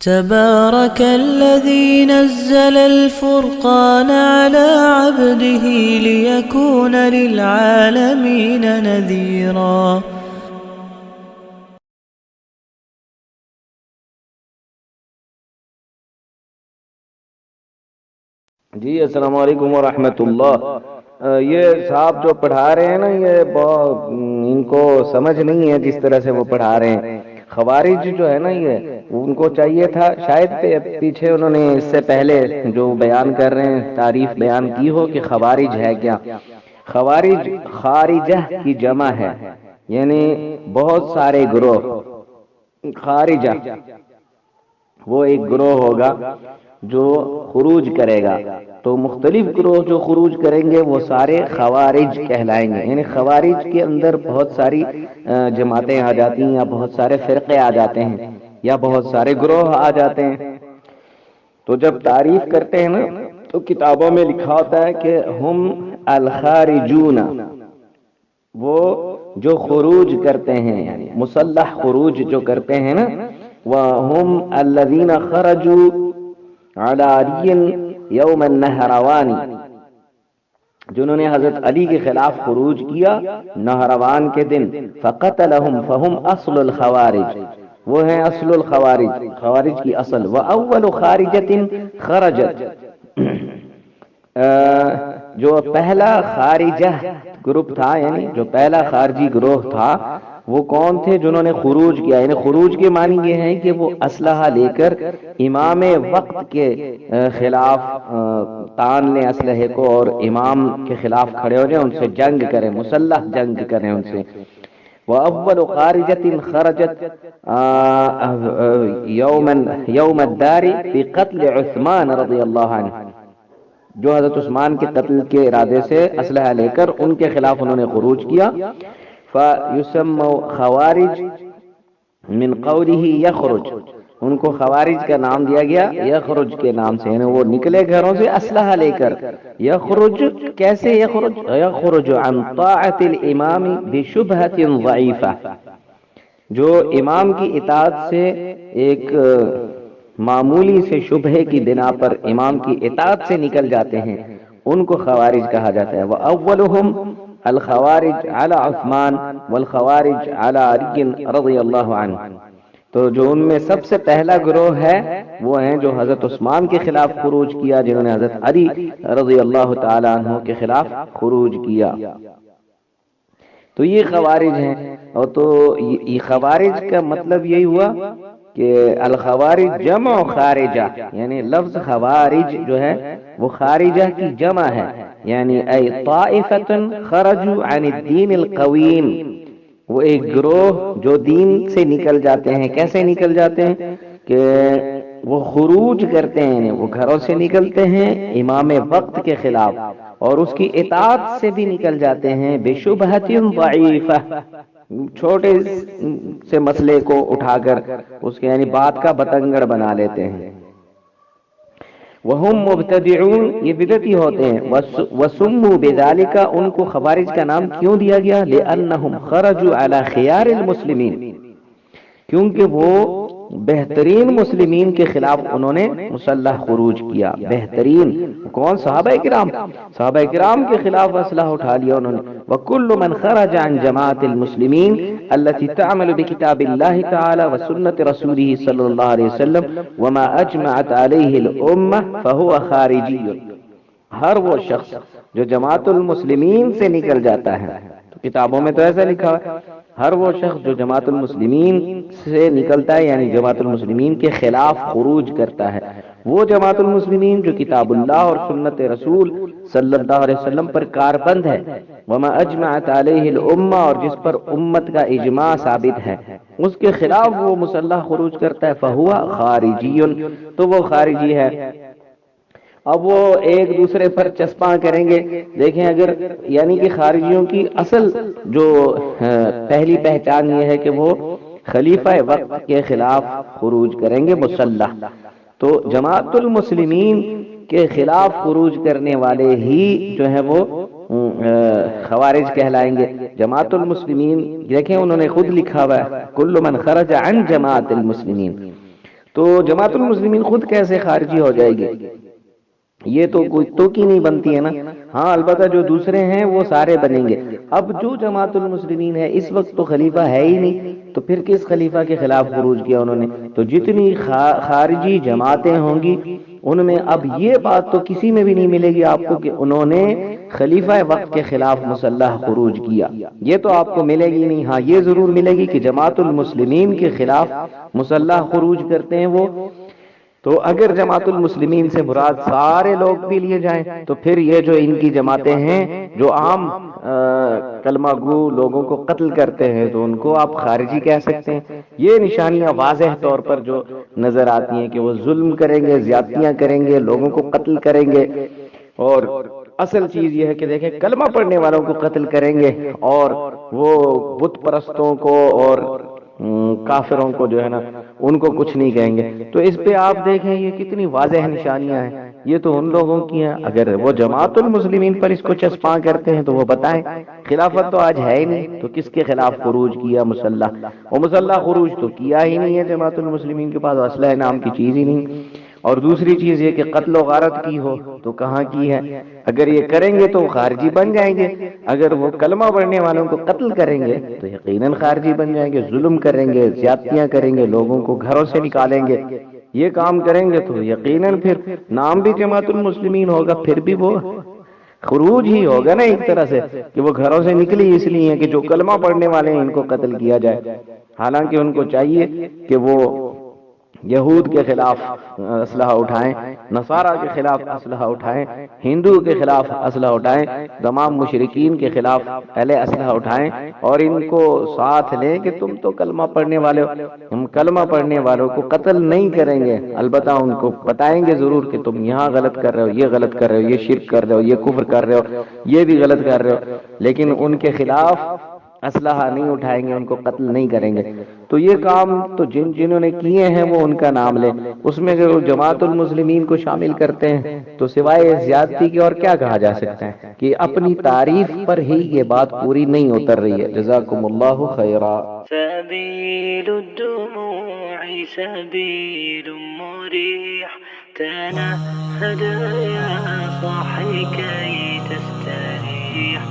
تبارك الذي نزل الفرقان على عبده ليكون للعالمين نذيرا. جی السلام علیکم ورحمۃ اللہ. یہ صاحب جو پڑھا رہے ہیں نا، یہ ان کو سمجھ نہیں ہے جس طرح سے وہ پڑھا رہے ہیں. خوارج جو ہے نا، یہ ان کو چاہیے تھا شاید پیچھے انہوں نے اس سے پہلے جو بیان کر رہے ہیں تعریف بیان کی ہو کہ خوارج ہے کیا. خوارج خارجہ کی جمع ہے، یعنی بہت سارے گروہ. خارجہ وہ ایک گروہ ہوگا جو خروج کرے گا، تو مختلف گروہ جو خروج کریں گے وہ سارے خوارج کہلائیں گے. یعنی خوارج کے اندر بہت ساری جماعتیں آ جاتی ہیں، یا بہت سارے فرقے آ جاتے ہیں، یا بہت سارے گروہ آ جاتے ہیں. تو جب تعریف کرتے ہیں نا تو کتابوں میں لکھا ہوتا ہے کہ ہم الخارجون، وہ جو خروج کرتے ہیں، یعنی مسلح خروج جو کرتے ہیں نا. وَهُمْ الَّذِينَ خَرَجُوا عَلَى عَلِيٍّ يَوْمَ النَّهْرَوَانِ، جنہوں نے حضرت علی کے خلاف خروج کیا نہروان کے دن. فَقَتَلَهُمْ فَهُمْ أَصْلُ الْخَوَارِجِ، وہ ہیں اصل الخوارج، خوارج کی اصل. وَأَوَّلُ خَارِجَةٍ خَرَجَتْ، جو پہلا خارجہ گروپ تھا، یعنی جو پہلا خارجی گروہ تھا، وہ کون تھے جنہوں نے خروج کیا. یعنی خروج کے معنی یہ ہے کہ وہ اسلحہ لے کر امام وقت کے خلاف تان لیں اسلحے کو، اور امام کے خلاف کھڑے ہو جائیں، ان سے جنگ کریں، مسلح جنگ کریں ان سے. وَأَوَّلُ خَارِجَةٍ خَرَجَتْ يَوْمَ الدَّارِ فِي قَتْلِ عثمان رضی اللہ عنہ، جو حضرت عثمان کے قتل کے ارادے سے اسلحہ لے کر ان کے خلاف انہوں نے خروج کیا. فَيُسَمَّوْ خَوَارِج مِنْ قَوْلِهِ يَخْرُجْ، ان کو خوارج کا نام دیا گیا یخرج کے نام سے، یعنی وہ نکلے گھروں سے اسلحہ لے کر. یخرج کیسے؟ یخرج عن طاعت الامام بشبہۃ ضعیفہ، جو امام کی اطاعت سے ایک معمولی سے شبہے کی بنا پر امام کی اطاعت سے نکل جاتے ہیں، ان کو خوارج کہا جاتا ہے. وَأَوَّلُهُمْ الخوارج علی عثمان والخوارج علی علی رضی اللہ عنہ، تو جو ان میں سب سے پہلا گروہ ہے وہ ہیں جو حضرت عثمان کے خلاف خروج کیا، جنہوں نے حضرت علی رضی اللہ تعالی عنہ کے خلاف خروج کیا. تو یہ خوارج ہیں. اور تو یہ خوارج کا مطلب یہی ہوا کہ الخوارج جمع خارجہ، یعنی لفظ خوارج جو ہے وہ خارجہ کی جمع ہے، یعنی ای طائفۃ خرجوا عن الدین القویم، وہ ایک گروہ جو دین سے نکل جاتے ہیں. کیسے نکل جاتے ہیں؟ کہ وہ خروج کرتے ہیں، وہ گھروں سے نکلتے ہیں امام وقت کے خلاف، اور اس کی اطاعت سے بھی نکل جاتے ہیں بشبہۃ ضعیفہ، چھوٹے سے مسئلے کو اٹھا کر اس کے یعنی بات کا بتنگڑ بنا لیتے ہیں. وہم مبتدعون، یہ بدعتی ہوتے ہیں. وسموا بذالک، ان کو خوارج کا نام کیوں دیا گیا؟ لأنہم خرجوا علی خیار المسلمین، کیونکہ وہ بہترین مسلمین کے خلاف انہوں نے مسلح خروج کیا. بہترین کون؟ صحابہ کرام، صحابہ کرام کے خلاف اسلحہ اٹھا لیا انہوں نے. وَكُلُّ مَنْ خَرَجَ عَنْ جَمَاعَةِ الْمُسْلِمِينَ الَّتِي تَعْمَلُ بِكِتَابِ اللَّهِ تَعَالَى وَسُنَّةِ رَسُولِهِ صلی اللہ علیہ وسلم وَمَا أَجْمَعَتْ عَلَيْهِ الْأُمَّةُ فَهُوَ خَارِجِيٌّ، ہر وہ شخص جو جماعت المسلمین سے نکل جاتا ہے، تو کتابوں میں تو ایسا لکھا ہے، ہر وہ شخص جو جماعت المسلمین سے نکلتا ہے، یعنی جماعت المسلمین کے خلاف خروج کرتا ہے، وہ جماعت المسلمین جو کتاب اللہ اور سنت رسول صلی اللہ علیہ وسلم پر کاربند ہے. وما اجمعت علیہ الامہ، اور جس پر امت کا اجماع ثابت ہے، اس کے خلاف وہ مسلح خروج کرتا ہے. فہو خارجی، تو وہ خارجی ہے. اب وہ ایک دوسرے پر چسپاں کریں گے. دیکھیں اگر یعنی کہ خارجیوں کی اصل جو پہلی پہچان یہ ہے کہ وہ خلیفہ وقت کے خلاف خروج کریں گے مسلح. تو جماعت المسلمین کے خلاف خروج کرنے والے ہی جو ہیں وہ خوارج کہلائیں گے. جماعت المسلمین دیکھیں انہوں نے خود لکھا ہوا ہے کل من خرج عن جماعت المسلمین. تو جماعت المسلمین خود کیسے خارجی ہو جائے گی؟ یہ تو کوئی تو کی نہیں بنتی ہے نا. ہاں البتہ جو دوسرے ہیں وہ سارے بنیں گے. اب جو جماعت المسلمین ہے اس وقت تو خلیفہ ہے ہی نہیں، تو پھر کس خلیفہ کے خلاف خروج کیا انہوں نے؟ تو جتنی خارجی جماعتیں ہوں گی ان میں اب یہ بات تو کسی میں بھی نہیں ملے گی آپ کو کہ انہوں نے خلیفہ وقت کے خلاف مسلح خروج کیا، یہ تو آپ کو ملے گی نہیں. ہاں یہ ضرور ملے گی کہ جماعت المسلمین کے خلاف مسلح خروج کرتے ہیں وہ. تو اگر جماعت المسلمین سے مراد سارے لوگ بھی لیے جائیں تو پھر یہ جو ان کی جماعتیں ہیں جو عام کلمہ گو لوگوں کو قتل کرتے ہیں تو ان کو آپ خارجی کہہ سکتے ہیں. یہ نشانیاں واضح طور پر جو نظر آتی ہیں کہ وہ ظلم کریں گے، زیادتیاں کریں گے، لوگوں کو قتل کریں گے. اور اصل چیز یہ ہے کہ دیکھیں کلمہ پڑھنے والوں کو قتل کریں گے اور وہ بت پرستوں کو اور کافروں کو جو ہے نا ان کو کچھ نہیں کہیں گے. تو اس پہ آپ دیکھیں یہ کتنی واضح نشانیاں ہیں. یہ تو ان لوگوں کی ہیں. اگر وہ جماعت المسلمین پر اس کو چسپاں کرتے ہیں تو وہ بتائیں. خلافت تو آج ہے ہی نہیں تو کس کے خلاف خروج کیا مسلح؟ وہ مسلح خروج تو کیا ہی نہیں ہے جماعت المسلمین کے پاس اسلحہ نام کی چیز ہی نہیں. اور دوسری چیز یہ کہ قتل و غارت کی ہو تو کہاں کی ہے؟ اگر یہ کریں گے تو خارجی بن جائیں گے. اگر وہ کلمہ پڑھنے والوں کو قتل کریں گے تو یقیناً خارجی بن جائیں گے. ظلم کریں گے، زیادتیاں کریں گے، لوگوں کو گھروں سے نکالیں گے، یہ کام کریں گے تو یقیناً پھر نام بھی جماعت المسلمین ہوگا، پھر بھی وہ خروج ہی ہوگا نا ایک طرح سے کہ وہ گھروں سے نکلی اس لیے کہ جو کلمہ پڑھنے والے ہیں ان کو قتل کیا جائے. حالانکہ ان کو چاہیے کہ وہ یہود کے خلاف اسلحہ اٹھائیں، نصارہ کے خلاف اسلحہ اٹھائیں، ہندو کے خلاف اسلحہ اٹھائیں، تمام مشرکین کے خلاف پہلے اسلحہ اٹھائیں اور ان کو ساتھ لیں کہ تم تو کلمہ پڑھنے والے ہو، ہم کلمہ پڑھنے والوں کو قتل نہیں کریں گے. البتہ ان کو بتائیں گے ضرور کہ تم یہاں غلط کر رہے ہو، یہ غلط کر رہے ہو، یہ شرک کر رہے ہو، یہ کفر کر رہے ہو، یہ بھی غلط کر رہے ہو، لیکن ان کے خلاف اسلحہ نہیں اٹھائیں گے، ان کو قتل نہیں کریں گے. تو یہ کام تو جنہوں نے کیے ہیں وہ ان کا نام لیں. اس میں اگر وہ جماعت المسلمین کو شامل کرتے ہیں تو سوائے زیادتی کے اور کیا کہا جا سکتا ہے کہ اپنی تعریف پر ہی یہ بات پوری نہیں اتر رہی ہے. جزاکم اللہ خیرا. سبيل الدموع سبيل مريح تنهد يا صاحي كي تستريح